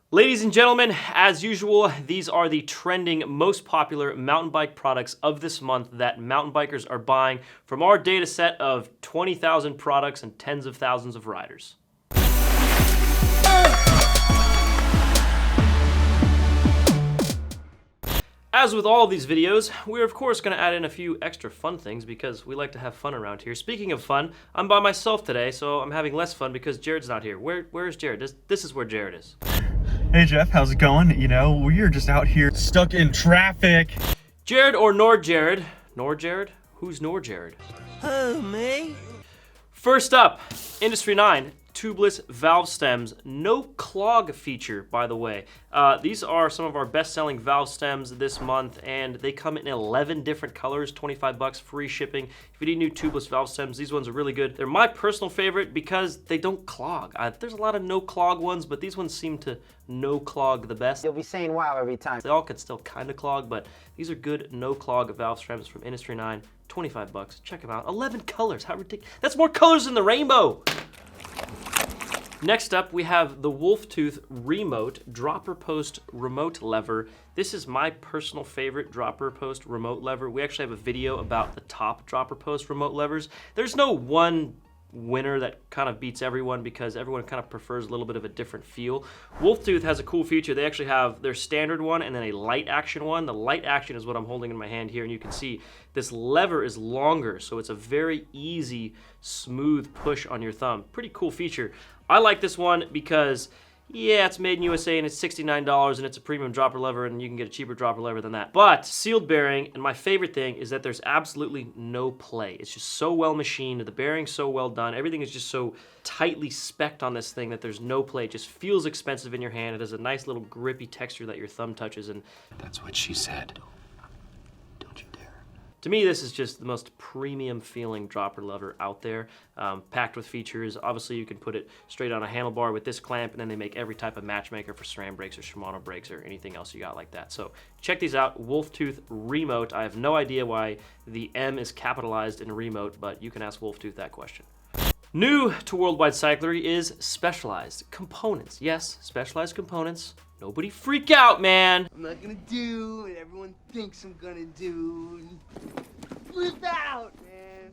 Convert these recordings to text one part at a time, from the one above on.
Ladies and gentlemen, as usual, these are the trending, most popular mountain bike products of this month that mountain bikers are buying from our data set of 20,000 products and tens of thousands of riders. As with all of these videos, we're of course going to add in a few extra fun things because we like to have fun around here. Speaking of fun, I'm by myself today, so I'm having less fun because Jared's not here. Where is Jared? This is where Jared is. Hey Jeff, how's it going? You know, we're just out here stuck in traffic. Jared or Nor Jared? Nor Jared? Who's Nor Jared? Oh, me? First up, Industry 9. Tubeless valve stems, no clog feature, by the way. These are some of our best-selling valve stems this month, and they come in 11 different colors, 25 bucks, free shipping. If you need new tubeless valve stems, these ones are really good. They're my personal favorite because they don't clog. There's a lot of no clog ones, but these ones seem to no clog the best. You'll be saying wow every time. They all could still kind of clog, but these are good no clog valve stems from Industry 9, 25 bucks. Check them out. 11 colors, how ridiculous. That's more colors than the rainbow. Next up, we have the Wolftooth Remote Dropper Post Remote Lever. This is my personal favorite dropper post remote lever. We actually have a video about the top dropper post remote levers. There's no one winner that kind of beats everyone because everyone kind of prefers a little bit of a different feel. Wolftooth has a cool feature. They actually have their standard one and then a light action one. The light action is what I'm holding in my hand here, and you can see this lever is longer, so it's a very easy, smooth push on your thumb. Pretty cool feature. I like this one because, yeah, it's made in USA and it's $69 and it's a premium dropper lever and you can get a cheaper dropper lever than that. But sealed bearing, and my favorite thing is that there's absolutely no play. It's just so well machined, the bearing's so well done, everything is just so tightly specced on this thing that there's no play. It just feels expensive in your hand. It has a nice little grippy texture that your thumb touches, and that's what she said. to me, this is just the most premium feeling dropper lever out there, packed with features. Obviously, you can put it straight on a handlebar with this clamp, and then they make every type of matchmaker for SRAM brakes or Shimano brakes or anything else you got like that. So check these out, Wolftooth Remote. I have no idea why the M is capitalized in remote, but you can ask Wolftooth that question. New to Worldwide Cyclery is Specialized Components. Yes, Specialized Components. Nobody freak out, man. I'm not gonna do what everyone thinks I'm gonna do. Flip out, man.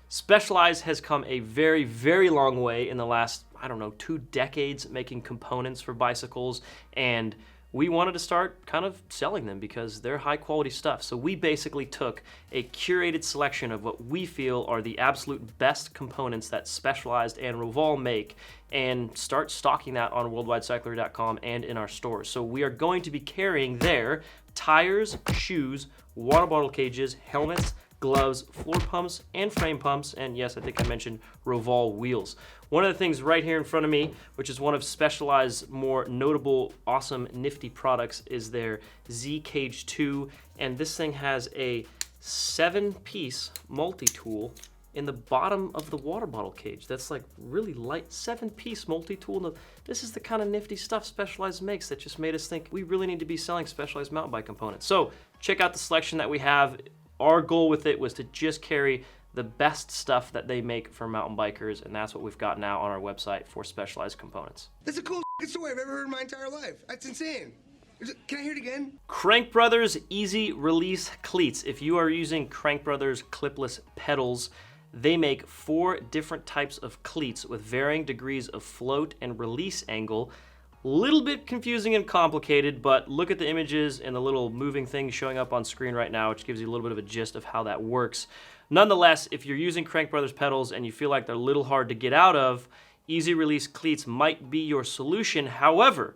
Specialized has come a very, very long way in the last, I don't know, 2 decades making components for bicycles, and we wanted to start kind of selling them because they're high quality stuff. So we basically took a curated selection of what we feel are the absolute best components that Specialized and ROVAL make and start stocking that on worldwidecyclery.com and in our stores. So we are going to be carrying there tires, shoes, water bottle cages, helmets, gloves, floor pumps, and frame pumps, and yes, I think I mentioned ROVAL wheels. One of the things right here in front of me, which is one of Specialized's more notable, awesome, nifty products, is their Z-Cage 2, and this thing has a 7-piece multi-tool in the bottom of the water bottle cage. That's like really light, 7-piece multi-tool. This is the kind of nifty stuff Specialized makes that just made us think we really need to be selling Specialized mountain bike components. So check out the selection that we have. Our goal with it was to just carry the best stuff that they make for mountain bikers, and that's what we've got now on our website for Specialized components. That's the coolest story I've ever heard in my entire life. That's insane. Can I hear it again? CRANKBROTHERS Easy Release Cleats. If you are using CRANKBROTHERS clipless pedals, they make 4 different types of cleats with varying degrees of float and release angle. Little bit confusing and complicated, but look at the images and the little moving thing showing up on screen right now, which gives you a little bit of a gist of how that works. Nonetheless, if you're using CRANKBROTHERS pedals and you feel like they're a little hard to get out of, easy release cleats might be your solution. However,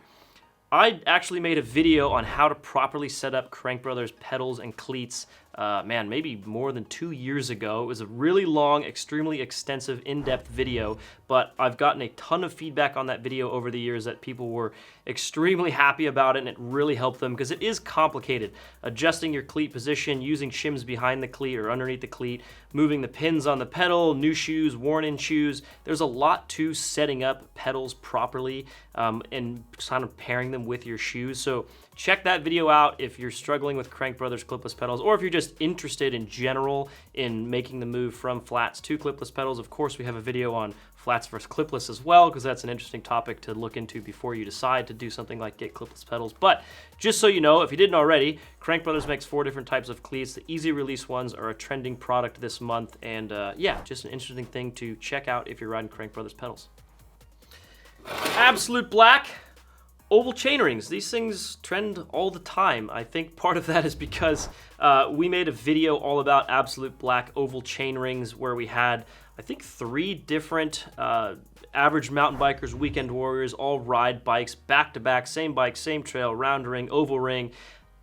I actually made a video on how to properly set up CRANKBROTHERS pedals and cleats, man, maybe more than 2 years ago. It was a really long, extremely extensive, in-depth video, but I've gotten a ton of feedback on that video over the years that people were extremely happy about it, and it really helped them because it is complicated. Adjusting your cleat position, using shims behind the cleat or underneath the cleat, moving the pins on the pedal, new shoes, worn-in shoes. There's a lot to setting up pedals properly and kind of pairing them with your shoes. So check that video out if you're struggling with CRANKBROTHERS clipless pedals, or if you're just just interested in general in making the move from flats to clipless pedals, of course we have a video on flats versus clipless as well, because that's an interesting topic to look into before you decide to do something like get clipless pedals. But just so you know, if you didn't already, Crank Brothers makes 4 different types of cleats. The easy release ones are a trending product this month, and yeah, just an interesting thing to check out if you're riding Crank Brothers pedals. Absolute Black oval chain rings. These things trend all the time. I think part of that is because we made a video all about Absolute Black oval chain rings where we had, I think, 3 different average mountain bikers, weekend warriors, all ride bikes back to back, same bike, same trail, round ring, oval ring,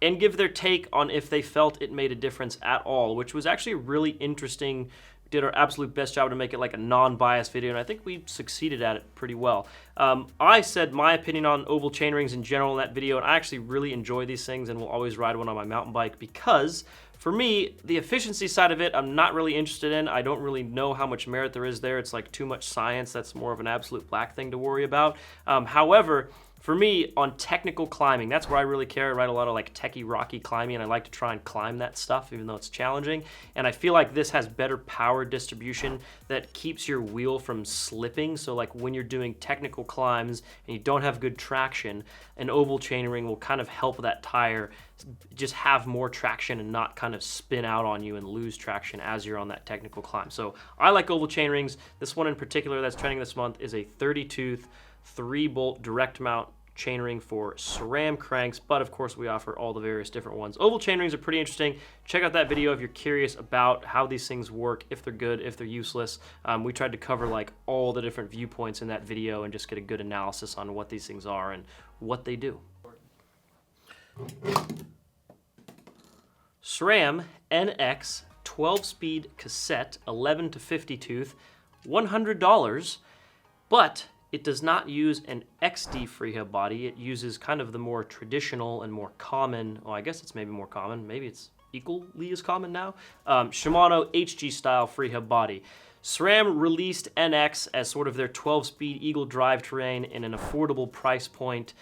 and give their take on if they felt it made a difference at all, which was actually really interesting. Did our absolute best job to make it like a non-biased video, and I think we succeeded at it pretty well. I said my opinion on oval chain rings in general in that video, and I actually really enjoy these things and will always ride one on my mountain bike because, for me, the efficiency side of it, I'm not really interested in. I don't really know how much merit there is there. It's like too much science. That's more of an Absolute Black thing to worry about. However, for me, on technical climbing, that's where I really care. I ride a lot of like techie, rocky climbing, and I like to try and climb that stuff, even though it's challenging. And I feel like this has better power distribution that keeps your wheel from slipping. So like when you're doing technical climbs and you don't have good traction, an oval chainring will kind of help that tire just have more traction and not kind of spin out on you and lose traction as you're on that technical climb. So I like oval chainrings. This one in particular that's trending this month is a 30-tooth 3-bolt direct mount chainring for SRAM cranks, but of course we offer all the various different ones. Oval chainrings are pretty interesting. Check out that video if you're curious about how these things work, if they're good, if they're useless. We tried to cover like all the different viewpoints in that video and just get a good analysis on what these things are and what they do. SRAM NX 12-speed cassette, 11 to 50 tooth, $100, but it does not use an XD freehub body. It uses kind of the more traditional and more common, well, I guess it's maybe more common, maybe it's equally as common now, Shimano HG style freehub body. SRAM released NX as sort of their 12-speed Eagle drivetrain in an affordable price point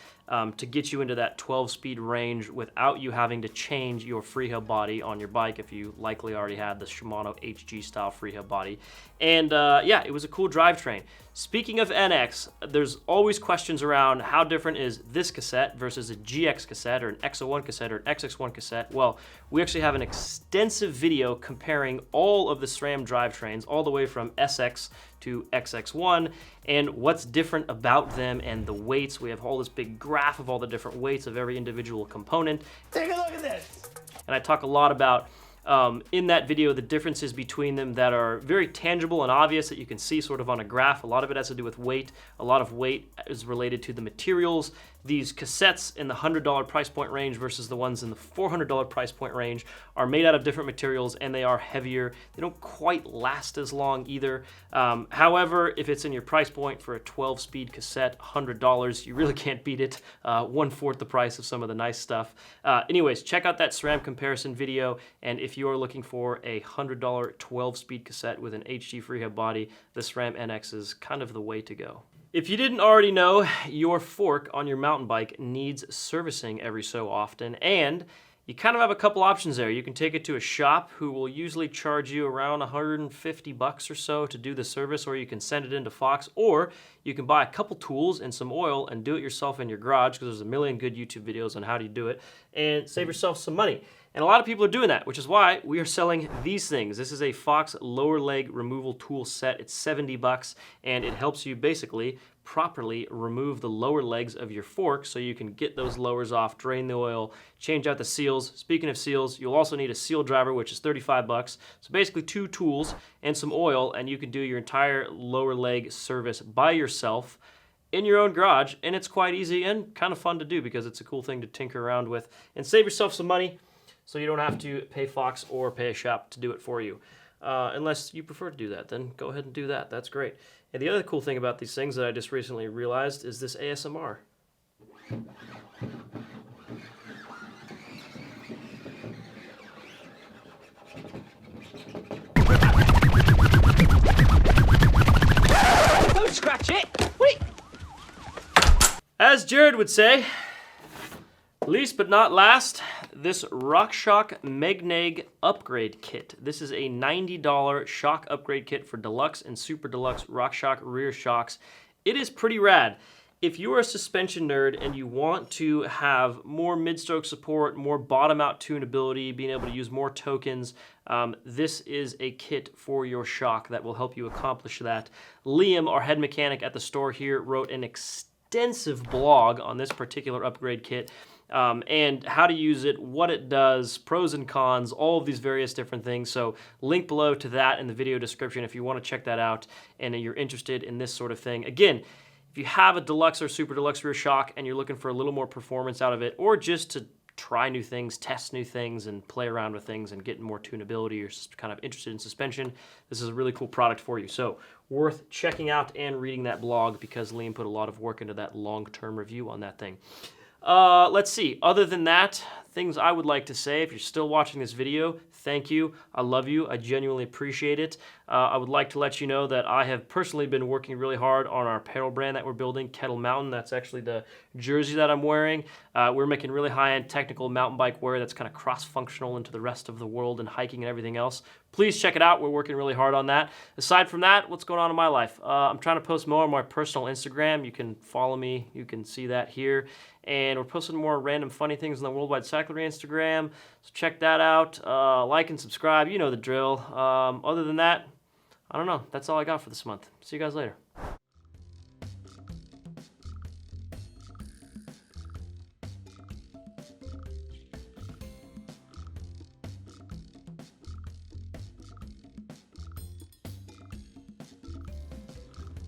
to get you into that 12-speed range without you having to change your freehub body on your bike if you likely already had the Shimano HG style freehub body. And yeah, it was a cool drivetrain. Speaking of NX, there's always questions around how different is this cassette versus a GX cassette or an X01 cassette or an XX1 cassette. Well, we actually have an extensive video comparing all of the SRAM drivetrains all the way from SX to XX1 and what's different about them and the weights. We have all this big graph of all the different weights of every individual component. Take a look at this. And I talk a lot about in that video the differences between them that are very tangible and obvious that you can see sort of on a graph. A lot of it has to do with weight. A lot of weight is related to the materials. These cassettes in the $100 price point range versus the ones in the $400 price point range are made out of different materials and they are heavier. They don't quite last as long either. However, if it's in your price point for a 12-speed cassette, $100, you really can't beat it. 1/4 the price of some of the nice stuff. Anyways, check out that SRAM comparison video, and if you are looking for a $100 12-speed cassette with an HG freehub body, the SRAM NX is kind of the way to go. If you didn't already know, your fork on your mountain bike needs servicing every so often, and you kind of have a couple options there. You can take it to a shop who will usually charge you around $150 or so to do the service, or you can send it into Fox, or you can buy a couple tools and some oil and do it yourself in your garage, because there's a million good YouTube videos on how do you do it, and save yourself some money. And a lot of people are doing that, which is why we are selling these things. This is a Fox lower leg removal tool set. It's $70, and it helps you basically properly remove the lower legs of your fork so you can get those lowers off, drain the oil, change out the seals. Speaking of seals, you'll also need a seal driver, which is $35. So basically 2 tools and some oil, and you can do your entire lower leg service by yourself in your own garage, and it's quite easy and kind of fun to do because it's a cool thing to tinker around with and save yourself some money so you don't have to pay Fox or pay a shop to do it for you. Unless you prefer to do that, then go ahead and do that. That's great. And the other cool thing about these things that I just recently realized is this ASMR. Don't scratch it. Wait. As Jared would say, Least but not last, this ROCKSHOX MEGNEG upgrade kit. This is a $90 shock upgrade kit for deluxe and super deluxe ROCKSHOX rear shocks. It is pretty rad. If you are a suspension nerd and you want to have more mid-stroke support, more bottom-out tunability, being able to use more tokens, this is a kit for your shock that will help you accomplish that. Liam, our head mechanic at the store here, wrote an extensive blog on this particular upgrade kit. And how to use it, what it does, pros and cons, all of these various different things. So link below to that in the video description if you want to check that out and you're interested in this sort of thing. Again, if you have a deluxe or super deluxe rear shock and you're looking for a little more performance out of it, or just to try new things, test new things, and play around with things and get more tunability, or just kind of interested in suspension, this is a really cool product for you. So worth checking out and reading that blog because Liam put a lot of work into that long-term review on that thing. Let's see. Other than that, things I would like to say, if you're still watching this video, thank you. I love you. I genuinely appreciate it. I would like to let you know that I have personally been working really hard on our apparel brand that we're building, Kettle Mountain. That's actually the jersey that I'm wearing. We're making really high-end technical mountain bike wear that's kind of cross-functional into the rest of the world and hiking and everything else. Please check it out. We're working really hard on that. Aside from that, what's going on in my life? I'm trying to post more on my personal Instagram. You can follow me. You can see that here. And we're posting more random funny things on the Worldwide Cyclery Instagram. So check that out. Like and subscribe. You know the drill. Other than that, I don't know. That's all I got for this month. See you guys later.